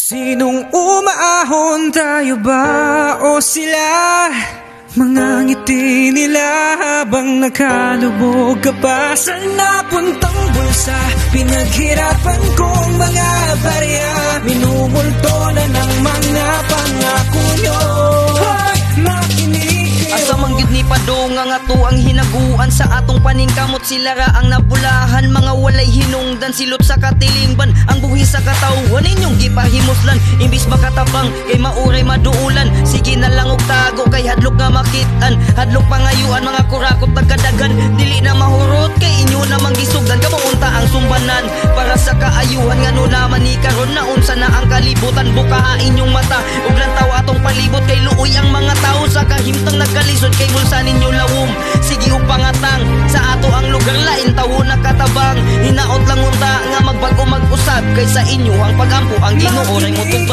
Sinong umaahon, tayo ba o sila? Mga ngiti nila habang nakalubog ka pa sa napuntang bulsa. Pinaghirapan kong mga barya, minumulto na ng mga pangako nyo. Hoy, makinig asa manggid ni padong nga to ang hinaguan sa atong paningkamot, sila ra ang nabulahan. Mga walay hinungdan, silot sa katilingban, ang buhi sa katawan ninyong gipahimuslan. Imbis makatabang kay mauray maduulan, sige na lang og tago kay hadlok nga makitan. Hadlok pangayuan, mga kurakot nagkadagan, dili na mahurot kay inyo namang gisugdan. Kamuunta ang sumbanan para sa kaayuhan, nga no naman ni karon na unsa na ang kalibutan. Buka inyong mata ug lantaw atong palibot, kay luoy ang mga tao sa kahimtang nagkalisod, kay bulsa ninyo lawom. Sige og pangatang sa ato ang lugar, lain tawo nakatabang. Hinaot lang unta nga magbago mag-usab, kay sa inyo ang pagampo ang Ginoo ray motubang.